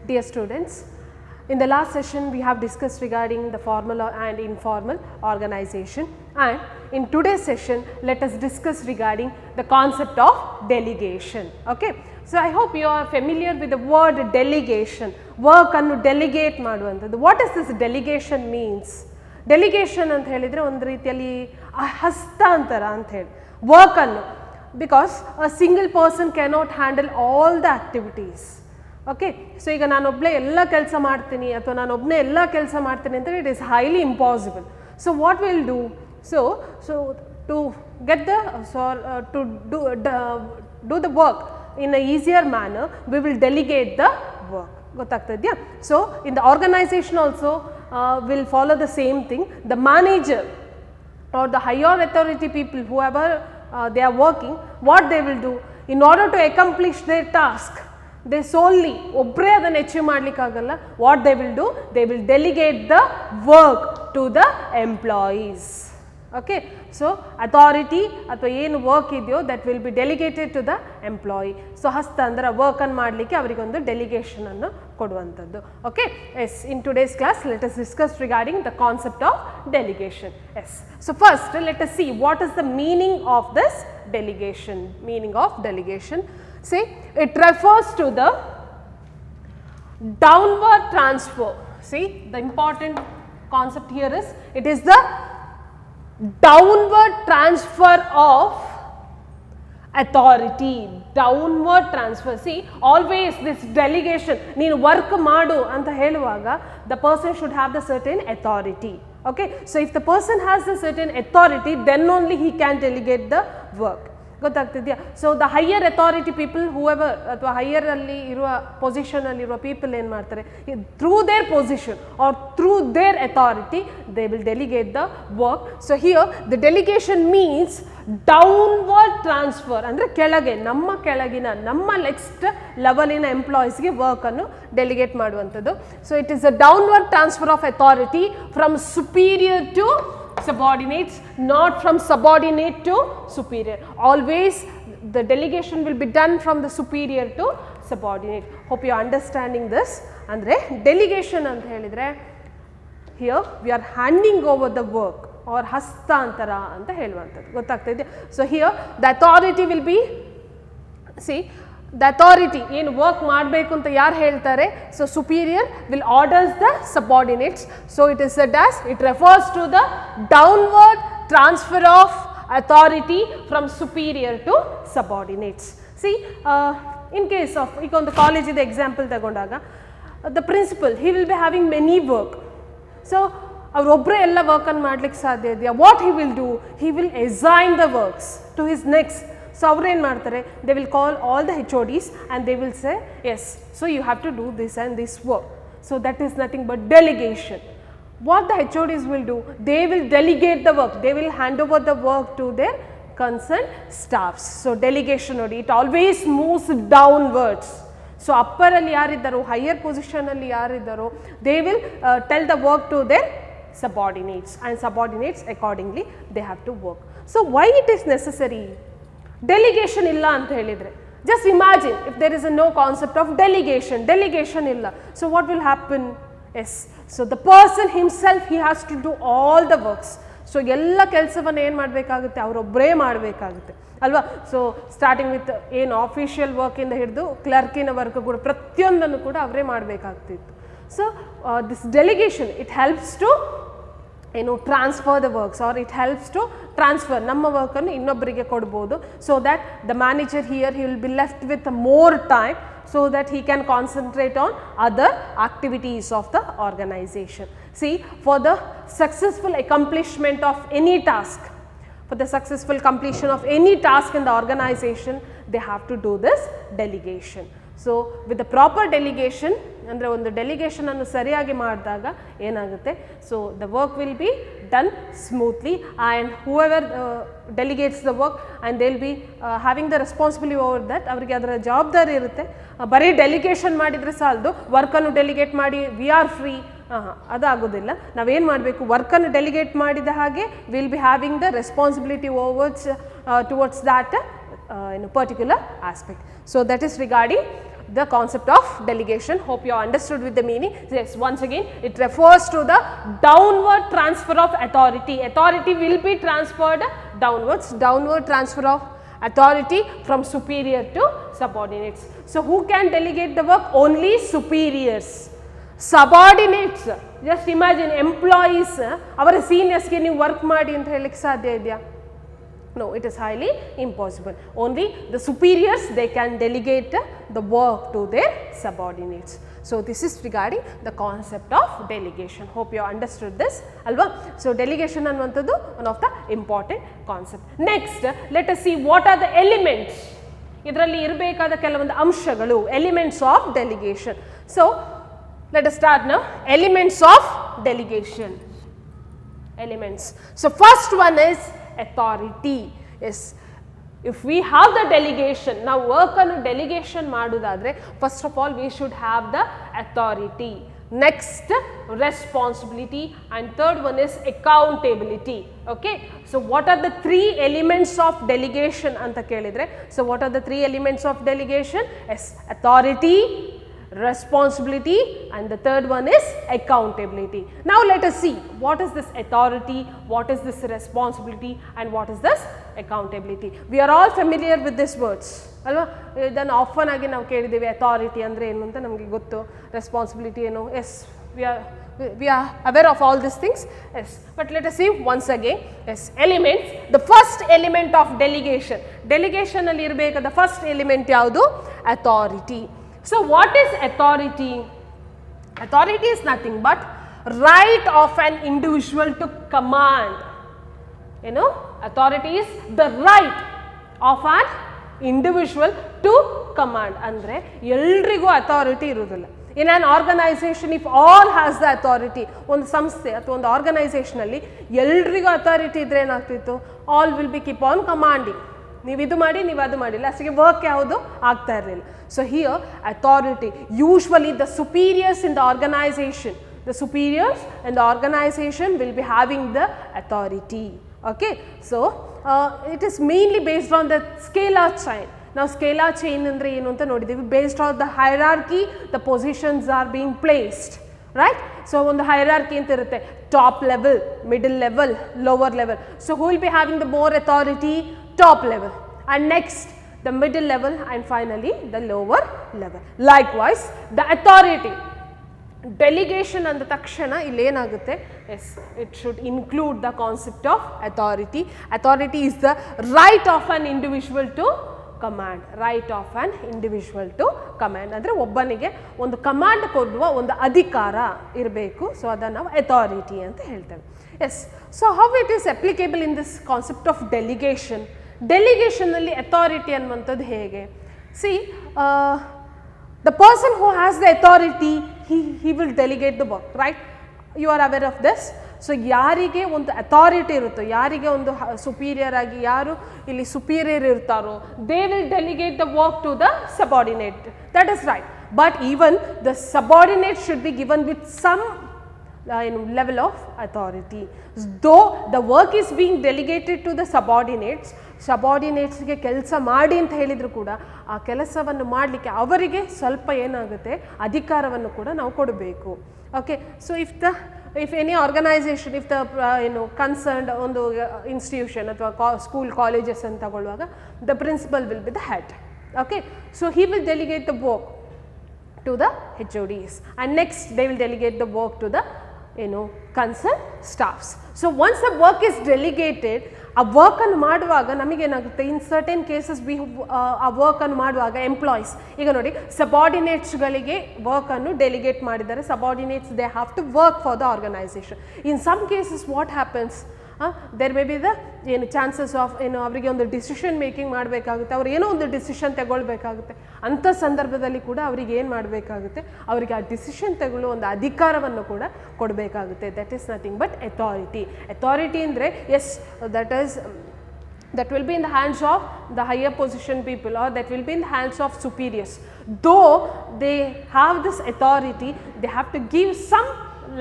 Dear students, in the last session we have discussed regarding the formal and informal organization, and in today's session let us discuss regarding the concept of delegation. Okay. So, I hope you are familiar with the word delegation, work annu delegate ಮಾಡುವಂಥದ್ದು. What does this delegation means? Delegation ಅಂತ ಹೇಳಿದರೆ ಒಂದು ರೀತಿಯಲ್ಲಿ ಹಸ್ತಾಂತರ ಅಂತ ಹೇಳಿ work ಅನ್ನು, because a single person cannot handle all the activities. Okay, so ಈಗ ನಾನೊಬ್ಬಳೇ ಎಲ್ಲ ಕೆಲಸ ಮಾಡ್ತೀನಿ ಅಥವಾ ನಾನೊಬ್ಬನೇ ಎಲ್ಲ ಕೆಲಸ ಮಾಡ್ತೀನಿ ಅಂತ it is highly impossible. So what will do? So to get the to do the work in a easier manner, we will delegate the work. ಗೊತ್ತಾಗ್ತಿದೆಯಾ? So in the organization also will follow the same thing. The manager or the higher authority people, whoever they are working, what they will do in order to accomplish their task, they solely ಒಬ್ಬರೇ ಅದನ್ನು achieve ಮಾಡಲಿಕ್ಕಾಗಲ್ಲ. What they will do, they will delegate the work to the employees. Okay, so authority ಅಥವಾ ಏನು work ಇದೆಯೋ that will be delegated to the employee. So ಹಸ್ತ ಅಂದರೆ work ಅನ್ನು ಮಾಡಲಿಕ್ಕೆ ಅವರಿಗೊಂದು ಡೆಲಿಗೇಷನ್ ಅನ್ನು ಕೊಡುವಂಥದ್ದು. Okay, yes, in today's class let us discuss regarding the concept of delegation. Yes, so first let us see what is the meaning of this delegation. Meaning of delegation, see, it refers to the downward transfer. See, the important concept here is it is the downward transfer of authority. Downward transfer. See, always this delegation, ನೀನು work ಮಾಡು ಅಂತ ಹೇಳುವಾಗ the person should have the certain authority. Okay, so if the person has the certain authority, then only he can delegate the work. ಗೊತ್ತಾಗ್ತಿದೆಯಾ? So the higher authority people, whoever ಅಥವಾ higher ಅಲ್ಲಿ ಇರುವ position ಅಲ್ಲಿ ಇರುವ people ಏನು ಮಾಡ್ತಾರೆ, through their position or through their authority they will delegate the work. So here the delegation means downward transfer, ಅಂದರೆ ಕೆಳಗೆ ಕೆಳಗಿನ ನಮ್ಮ ನೆಕ್ಸ್ಟ್ ಲೆವೆಲಿನ ಎಂಪ್ಲಾಯೀಸ್ಗೆ ವರ್ಕನ್ನು ಡೆಲಿಗೇಟ್ ಮಾಡುವಂಥದ್ದು. So it is a downward transfer of authority from superior to subordinates, not from subordinate to superior. Always the delegation will be done from the superior to subordinate. Hope you are understanding this. Andre delegation anta helidre, here we are handing over the work or hastantara anta heluvanthadu. ಗೊತ್ತಾಗ್ತಿದೆ? So here the authority will be, see, the authority ಏನು work ಮಾಡಬೇಕು ಅಂತ ಯಾರು ಹೇಳ್ತಾರೆ, so superior will orders the subordinates. So it is said as, it refers to the downward transfer of authority from superior to subordinates. See, in case of ಈಗ ಒಂದು ಕಾಲೇಜಿದ example ತಗೊಂಡಾಗ the principal, he will be having many work. So ಅವರೊಬ್ಬರೇ ಎಲ್ಲ ವರ್ಕನ್ನು ಮಾಡಲಿಕ್ಕೆ ಸಾಧ್ಯ ಇದೆಯಾ? What he will do, he will assign the works to his next. So ಅವ್ರು ಏನು ಮಾಡ್ತಾರೆ, they will call all the HODs and they will say, yes, so you have to do this and this work. So that is nothing but delegation. What the HODs will do, they will delegate the work, they will hand over the work to their concerned staffs. So delegation ನೋಡಿ, it always moves downwards. So ಅಪ್ಪರಲ್ಲಿ ಯಾರಿದ್ದಾರೋ, higher ಪೊಸಿಷನಲ್ಲಿ ಯಾರಿದ್ದಾರೋ, they will tell the work to their subordinates and subordinates accordingly they have to work. So why it is necessary? Delegation ಇಲ್ಲ ಅಂತ ಹೇಳಿದರೆ, just imagine if there is a no concept of delegation ಇಲ್ಲ. So what will happen? Yes, so the person himself he has to do all the works. So ಎಲ್ಲ ಕೆಲಸವನ್ನು ಏನು ಮಾಡಬೇಕಾಗುತ್ತೆ, ಅವರೊಬ್ಬರೇ ಮಾಡಬೇಕಾಗುತ್ತೆ ಅಲ್ವಾ? ಸೊ ಸ್ಟಾರ್ಟಿಂಗ್ ವಿತ್ ಏನು ಆಫಿಷಿಯಲ್ ವರ್ಕಿಂದ ಹಿಡಿದು ಕ್ಲರ್ಕಿನ ವರ್ಕ್ ಕೂಡ ಪ್ರತಿಯೊಂದನ್ನು ಕೂಡ ಅವರೇ ಮಾಡಬೇಕಾಗ್ತಿತ್ತು. So this delegation it helps to transfer the works, or it helps to transfer ನಮ್ಮ ವರ್ಕನ್ನು ಇನ್ನೊಬ್ಬರಿಗೆ ಕೊಡ್ಬೋದು. So that the manager here he will be left with more time so that he can concentrate on other activities of the organization. See, for the successful accomplishment of any task, for the successful completion of any task in the organization, they have to do this delegation. So with the proper delegation, ಅಂದರೆ ಒಂದು delegation ಅನ್ನು ಸರಿಯಾಗಿ ಮಾಡಿದಾಗ ಏನಾಗುತ್ತೆ, so the work will be done smoothly and whoever delegates the work and they will be having the responsibility over that. ಅವರಿಗೆ ಅದರ ಜವಾಬ್ದಾರಿ ಇರುತ್ತೆ. ಬರೀ ಡೆಲಿಗೇಷನ್ ಮಾಡಿದರೆ ಸಾಲದು, ವರ್ಕನ್ನು ಡೆಲಿಗೇಟ್ ಮಾಡಿ ವಿ ಆರ್ ಫ್ರೀ, ಅದಾಗೋದಿಲ್ಲ. ನಾವೇನು ಮಾಡಬೇಕು, ವರ್ಕನ್ನು ಡೆಲಿಗೇಟ್ ಮಾಡಿದ ಹಾಗೆ will be having the responsibility towards that particular aspect. So that is regarding the concept of delegation. Hope you understood with the meaning. Yes, once again it refers to the downward transfer of authority. Authority will be transferred downwards, downward transfer of authority from superior to subordinates. So, who can delegate the work? Only superiors. Subordinates, just imagine employees, our seniors ಗೆ ನೀವು work ಮಾಡಿ ಅಂತ ಹೇಳಲಿಕ್ಕೆ ಸಾಧ್ಯ ಇದೆಯಾ? No, it is highly impossible. Only the superiors, they can delegate the work to their subordinates. So, this is regarding the concept of delegation. Hope you understood this, alva. So, delegation annuvantadu one of the important concept. Next, let us see what are the elements. Idralli irbekada ಕೆಲವೊಂದು ಅಂಶಗಳು, elements of delegation. So, let us start now. Elements of delegation. Elements. So, first one is authority. Yes, if we have the delegation, now work on delegation madudadre, first of all we should have the authority, next responsibility, and third one is accountability. Okay, so what are the three elements of delegation anta kelidre? So what are the three elements of delegation? Yes, authority, responsibility, and the third one is accountability. Now let us see what is this authority, what is this responsibility, and what is this accountability. We are all familiar with these words, alva. Then often agi ನಾವು ಕೇಳಿದ್ದೇವೆ authority ಅಂದ್ರೆ ಏನು ಅಂತ ನಮಗೆ ಗೊತ್ತು, responsibility ಏನು. Yes, we are aware of all these things. Yes, but let us see once again. Yes, elements. The first element of delegation, delegation ಅಲ್ಲಿ ಇರಬೇಕಾದ first element ಯಾವುದು? Authority. So, what is authority? Authority is nothing but right of an individual to command. You know, authority is the right of an individual to command. Andre eldrigu authority irudilla. In an organization, if all has the authority, ಒಂದು ಸಂಸ್ಥೆ ಅಥವಾ ಒಂದು organisation ಅಲ್ಲಿ ಎಲ್ರಿಗೂ authority ಇದ್ರೆ ಏನಾಗ್ತಿತ್ತು? All will be keep on commanding. ನೀವು ಇದು ಮಾಡಿ, ನೀವು ಅದು ಮಾಡಿ, ಲಾಸ್ಟಿಗೆ ವರ್ಕ್ ಯಾವುದು ಆಗ್ತಾ ಇರಲಿಲ್ಲ. So here authority, usually the superiors in the organization, the superiors in the organization will be having the authority. Okay, so it is mainly based on the scalar chain. Now scalar chain andre enu anta nodidivi, based on the hierarchy the positions are being placed, right? So on the hierarchy anta irutte, top level, middle level, lower level. So who will be having the more authority? Top level, and next the middle level, and finally the lower level. Likewise the authority, delegation and the takshana ಇಲ್ಲಿ ಏನಾಗುತ್ತೆ? Yes, it should include the concept of authority. Authority is the right of an individual to command, right of an individual to command. ಅಂದರೆ ಒಬ್ಬನಿಗೆ ಒಂದು command ಕೊಡುವ ಒಂದು ಅಧಿಕಾರ ಇರಬೇಕು. So ಅದನ್ನು ನಾವು ಅಥಾರಿಟಿ ಅಂತ ಹೇಳ್ತೇವೆ. Yes, so how it is applicable in this concept of delegation? ಡೆಲಿಗೇಷನಲ್ಲಿ ಅಥಾರಿಟಿ ಅನ್ನುವಂಥದ್ದು ಹೇಗೆ? See, the person who has the authority, he will delegate the work, right? You are aware of this. So ಯಾರಿಗೆ ಒಂದು authority ಇರುತ್ತೋ, ಯಾರಿಗೆ ಒಂದು superior ಆಗಿ ಯಾರು ಇಲ್ಲಿ ಸುಪೀರಿಯರ್ ಇರ್ತಾರೋ, they will delegate the work to the subordinate. That is right. But even the subordinate should be given with some level of authority. Though the work is being delegated to the subordinates, ಸಬಾರ್ಡಿನೇಟ್ಸ್ಗೆ ಕೆಲಸ ಮಾಡಿ ಅಂತ ಹೇಳಿದ್ರು ಕೂಡ ಆ ಕೆಲಸವನ್ನು ಮಾಡಲಿಕ್ಕೆ ಅವರಿಗೆ ಸ್ವಲ್ಪ ಏನಾಗುತ್ತೆ, ಅಧಿಕಾರವನ್ನು ಕೂಡ ನಾವು ಕೊಡಬೇಕು. Okay, so if any organization, if the concerned ಒಂದು ಇನ್ಸ್ಟಿಟ್ಯೂಷನ್ ಅಥವಾ ಸ್ಕೂಲ್ ಕಾಲೇಜಸ್ ಅಂತ ತಗೊಳ್ಳುವಾಗ, the principal will be the head. Okay, so he will delegate the work to the HODs, and next they will delegate the work to the concerned staffs. So once the work is delegated, ಆ work ಅನ್ನು ಮಾಡುವಾಗ ನಮಗೇನಾಗುತ್ತೆ, in certain cases ಆ work ಅನ್ನು ಮಾಡುವಾಗ employees, ಈಗ ನೋಡಿ ಸಬಾರ್ಡಿನೇಟ್ಸ್ಗಳಿಗೆ ವರ್ಕ್ ಅನ್ನು ಡೆಲಿಗೇಟ್ ಮಾಡಿದ್ದಾರೆ. Subordinates they have to work for the organization. In some cases what happens, there may be the chances of ಅವರಿಗೆ ಒಂದು ಡಿಸಿಷನ್ ಮೇಕಿಂಗ್ ಮಾಡಬೇಕಾಗುತ್ತೆ, ಅವ್ರು ಏನೋ ಒಂದು ಡಿಸಿಷನ್ ತಗೊಳ್ಬೇಕಾಗುತ್ತೆ. ಅಂಥ ಸಂದರ್ಭದಲ್ಲಿ ಕೂಡ ಅವರಿಗೆ ಏನು ಮಾಡಬೇಕಾಗುತ್ತೆ, ಅವರಿಗೆ ಆ ಡಿಸಿಷನ್ ತಗೊಳ್ಳೋ ಒಂದು ಅಧಿಕಾರವನ್ನು ಕೂಡ ಕೊಡಬೇಕಾಗುತ್ತೆ. That is nothing but authority. Authority ಅಂದರೆ S, that will be in the hands of the higher position people, or that will be in the hands of superiors. Though they have this authority, they have to give some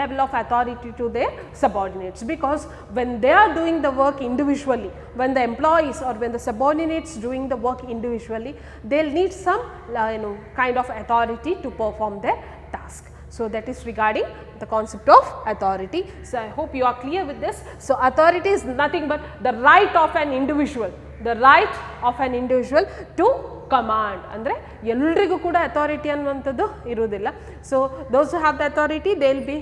level of authority to their subordinates, because when they are doing the work individually, when the employees or when the subordinates doing the work individually, they will need some kind of authority to perform their task. So, that is regarding the concept of authority. So, I hope you are clear with this. So, authority is nothing but the right of an individual, the right of an individual to command. ಅಂದರೆ ಎಲ್ಲರಿಗೂ ಕೂಡ authority ಅನ್ನುವಂಥದ್ದು ಇರುವುದಿಲ್ಲ. So those ಹು have the authority they will B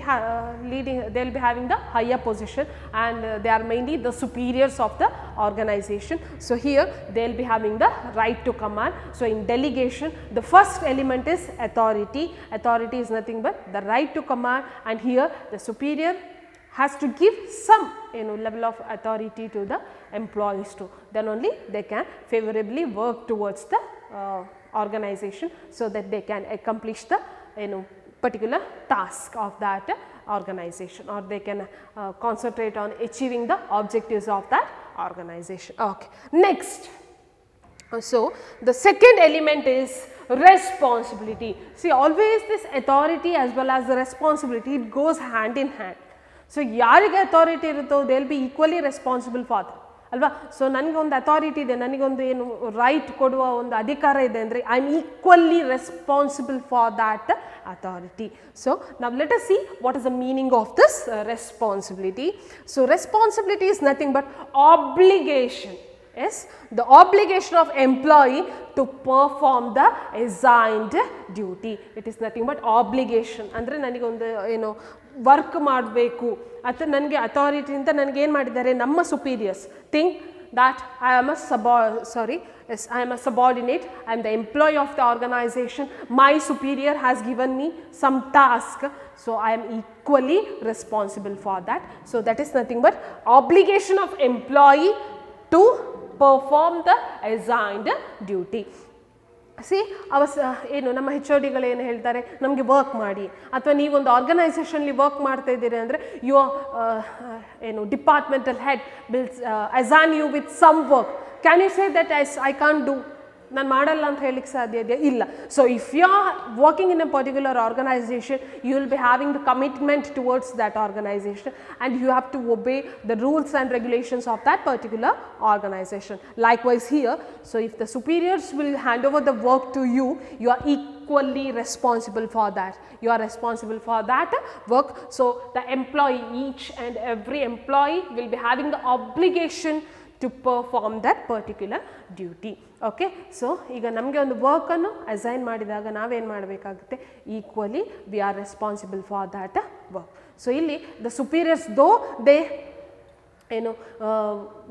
they will be having the higher position, and they are mainly the superiors of the organization. So here they will be having the right to command. So in delegation, the first element is authority. Authority is nothing but the right to command, and here the superior has to give some level of authority to the employees too. Then only they can favorably work towards the organization, so that they can accomplish the particular task of that organization, or they can concentrate on achieving the objectives of that organization. Okay. Next, so the second element is responsibility. See, always this authority as well as the responsibility, it goes hand in hand. So ಯಾರಿಗೆ authority ಇರುತ್ತೋ they will be equally responsible for that ಅಲ್ವಾ. So ನನಗೊಂದು authority ಇದೆ, ನನಗೊಂದು ಏನು right ಕೊಡುವ ಒಂದು ಅಧಿಕಾರ ಇದೆ ಅಂದರೆ I am equally responsible for that authority. So ನಾವು let us see what is the meaning of this responsibility. So responsibility is nothing but obligation. Yes, the obligation of employee to perform the assigned duty. It is nothing but obligation. ಅಂದರೆ ನನಗೊಂದು work ಮಾಡಬೇಕು ಅಥವಾ ನನಗೆ ಅಥಾರಿಟಿಯಿಂದ ನನಗೆ ಏನು ಮಾಡಿದ್ದಾರೆ ನಮ್ಮ superiors think that I am a subordinate, I am the employee of the organization, my superior has given me some task, so I am equally responsible for that. So that is nothing but obligation of employee to perform the assigned duty. C ನಮ್ಮ ಹೆಚ್ ಒ ಡಿಗಳು ಏನು ಹೇಳ್ತಾರೆ, ನಮಗೆ work ಮಾಡಿ, ಅಥವಾ ನೀವೊಂದು ಆರ್ಗನೈಸೇಷನ್ಲಿ work ಮಾಡ್ತಾ ಇದ್ದೀರಿ ಅಂದರೆ your departmental head will assign you with some work. Can you say that I can't do, ನಾನು ಮಾಡಲ್ಲ ಅಂತ ಹೇಳಲಿಕ್ಕೆ ಸಾಧ್ಯ ಇದೆಯಾ? ಇಲ್ಲ. So if you are working in a particular organization, you will be having the commitment towards that organization, and you have to obey the rules and regulations of that particular organization. Likewise here, so if the superiors will hand over the work to you, you are equally responsible for that. You are responsible for that work. So the employee, each and every employee will be having the obligation to perform that particular duty. Okay. So ಈಗ ನಮಗೆ ಒಂದು ವರ್ಕನ್ನು assign ಮಾಡಿದಾಗ ನಾವೇನು ಮಾಡಬೇಕಾಗುತ್ತೆ, equally we are responsible for that work. So ಇಲ್ಲಿ the superiors though they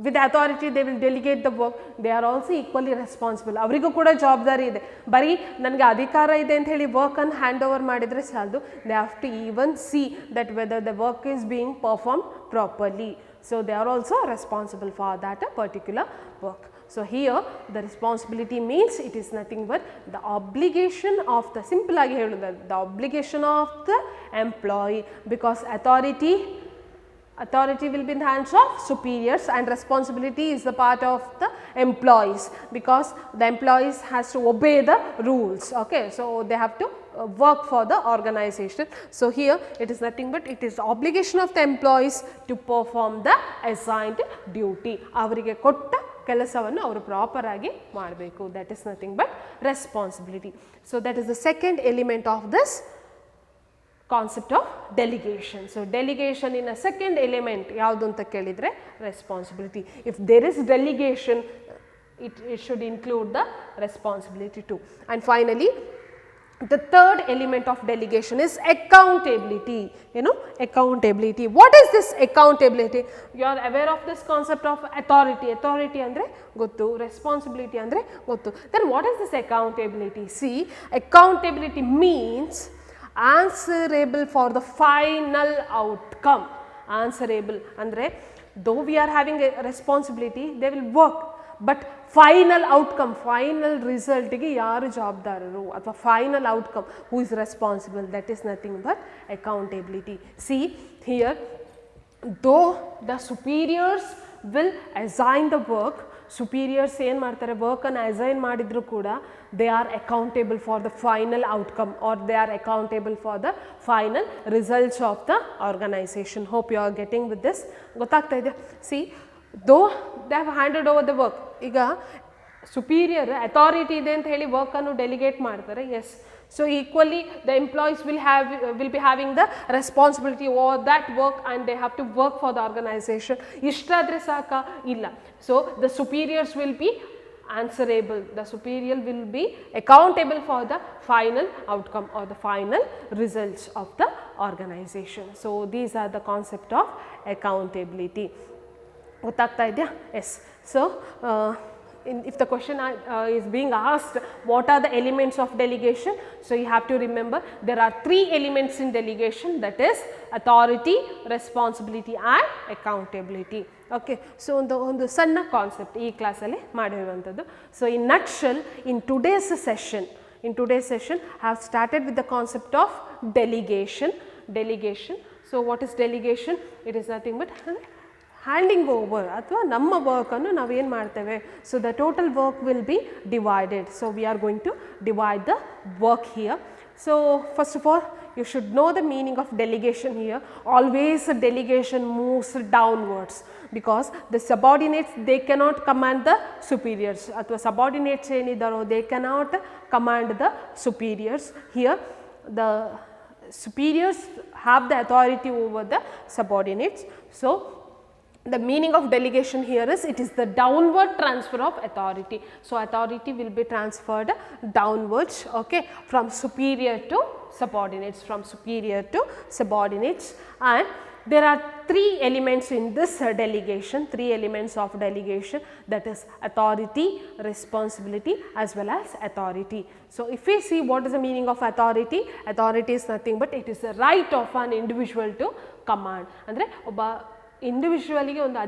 with authority they will delegate the work, they are also equally responsible. ಅವರಿಗೂ ಕೂಡ ಜವಾಬ್ದಾರಿ ಇದೆ. ಬರೀ ನನಗೆ ಅಧಿಕಾರ ಇದೆ ಅಂತ ಹೇಳಿ ವರ್ಕನ್ನು ಹ್ಯಾಂಡ್ ಓವರ್ ಮಾಡಿದರೆ ಸಾಲದು, they have to even see that whether the work is being performed properly. So they are also responsible for that particular work. So here the responsibility means it is nothing but the obligation of the, simple agi heluda, the obligation of the employee, because authority will be in the hands of superiors and responsibility is the part of the employees, because the employees has to obey the rules. Okay. So they have to work for the organization. So here it is nothing but it is the obligation of the employees to perform the assigned duty. ಅವರಿಗೆ ಕೊಟ್ಟ ಕೆಲಸವನ್ನು ಅವರು proper ಆಗಿ ಮಾಡಬೇಕು. that is nothing but responsibility. So that is the second element of this concept of delegation. So delegation in a second element ಯಾವುದು ಅಂತ ಕೇಳಿದರೆ responsibility. If there is delegation, it should include the responsibility too. And finally the third element of delegation is accountability. Accountability. What is this accountability? You are aware of this concept of authority. Authority andre gottu, responsibility andre gottu. Then what is this accountability? See, accountability means answerable for the final outcome. Answerable andre though we are having a responsibility, they will work, but final outcome, final ರಿಸಲ್ಟ್ಗೆ ಯಾರು ಜವಾಬ್ದಾರರು ಅಥವಾ final outcome who is responsible, that is nothing but accountability. See here, though the superiors will assign the work, superiors ಏನು ಮಾಡ್ತಾರೆ ವರ್ಕನ್ನು assign ಮಾಡಿದ್ರು ಕೂಡ they are accountable for the final outcome or they are accountable for the final results of the organization. Hope you are getting with this. ಗೊತ್ತಾಗ್ತಾ ಇದೆ. See, though they have handed over the work, ಈಗ superior authority ಇದೆ ಅಂತ ಹೇಳಿ ವರ್ಕನ್ನು delegate ಮಾಡ್ತಾರೆ. Yes, so equally the employees will be having the responsibility over that work and they have to work for the organization. ಇಷ್ಟಾದರೆ ಸಾಕಾ? ಇಲ್ಲ. So the superiors will be answerable, the superior will be accountable for the final outcome or the final results of the organization. So these are the concept of accountability. ಗೊತ್ತಾಗ್ತಾ ಇದೆಯಾ? Yes. So if the question is being asked what are the elements of delegation, so you have to remember there are 3 elements in delegation, that is authority, responsibility and accountability. Okay, so ಒಂದು ಸಣ್ಣ concept ಈ ಕ್ಲಾಸಲ್ಲಿ ಮಾಡಿರುವಂಥದ್ದು. So in nutshell, in today's session I have started with the concept of delegation. So what is delegation? It is nothing but handing over ಅಥವಾ ನಮ್ಮ ವರ್ಕನ್ನು ನಾವೇನು ಮಾಡ್ತೇವೆ. So the total work will be divided. So we are going to divide the work here. So first of all, you should know the meaning of delegation here. Always delegation moves downwards because the subordinates, they cannot command the superiors. ಅಥವಾ subordinates ಏನಿದ್ದಾರೋ they cannot command the superiors. Here the superiors have the authority over the subordinates. So the meaning of delegation here is it is the downward transfer of authority. So authority will be transferred downwards, okay, from superior to subordinates, and there are 3 elements in this delegation, 3 elements of delegation, that is authority, responsibility as well as authority. So if we see what is the meaning of authority, authority is nothing but it is the right of an individual to command. ಅಂದರೆ ಒಬ್ಬ ಇಂಡಿವಿಜುವಲಿಗೆ ಒಂದು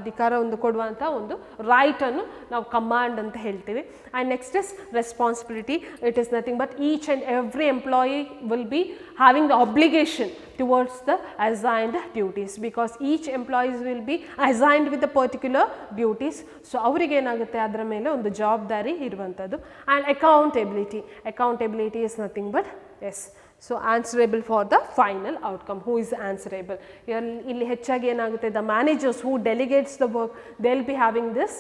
ಅಧಿಕಾರ ಒಂದು ಕೊಡುವಂಥ ಒಂದು ರೈಟನ್ನು ನಾವು command ಅಂತ ಹೇಳ್ತೀವಿ. And next is responsibility. It is nothing but each and every employee will be having the obligation towards the assigned duties because each employees will be assigned with the particular duties. So ಅವರಿಗೆ ಏನಾಗುತ್ತೆ ಅದರ ಮೇಲೆ ಒಂದು ಜವಾಬ್ದಾರಿ ಇರುವಂಥದ್ದು. And accountability is nothing but yes, so answerable for the final outcome. Who is answerable? ಇಲ್ಲಿ ಹೆಚ್ಚಾಗಿ ಏನಾಗುತ್ತೆ, the managers who delegates the work, they will be having this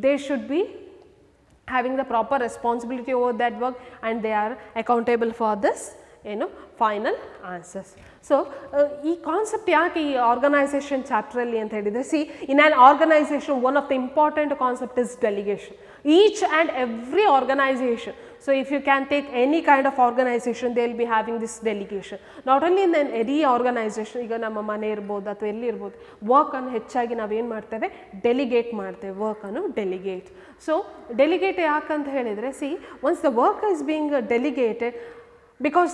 they should be having the proper responsibility over that work and they are accountable for this final answers. So ಈ concept ಯಾಕೆ ಈ organization ಚಾಪ್ಟ್ರಲ್ಲಿ ಅಂತ ಹೇಳಿದರೆ, see in an organization one of the important concept is delegation. Each and every organization, so if you can take any kind of organization, they will be having this delegation. Not only in any organization, ಈಗ ನಮ್ಮ ಮನೆ ಇರ್ಬೋದು ಅಥವಾ ಎಲ್ಲಿ ಇರ್ಬೋದು, ವರ್ಕನ್ನು ಹೆಚ್ಚಾಗಿ ನಾವೇನು ಮಾಡ್ತೇವೆ, ಡೆಲಿಗೇಟ್ ಮಾಡ್ತೇವೆ, ವರ್ಕನ್ನು ಡೆಲಿಗೇಟ್. ಸೊ ಡೆಲಿಗೇಟ್ ಯಾಕಂತ ಹೇಳಿದರೆ, C once the work is being delegated, because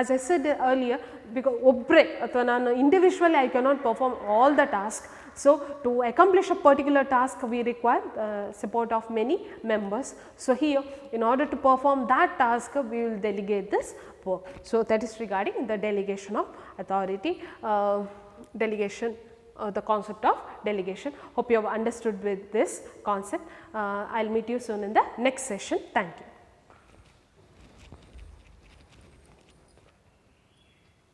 as I said earlier, because ಒಬ್ಬರೇ ಅಥವಾ ನಾನು individually I cannot perform all the task. So to accomplish a particular task we require support of many members. So here in order to perform that task we will delegate this work. So that is regarding the delegation of authority, the concept of delegation. Hope you have understood with this concept. I'll meet you soon in the next session. Thank you.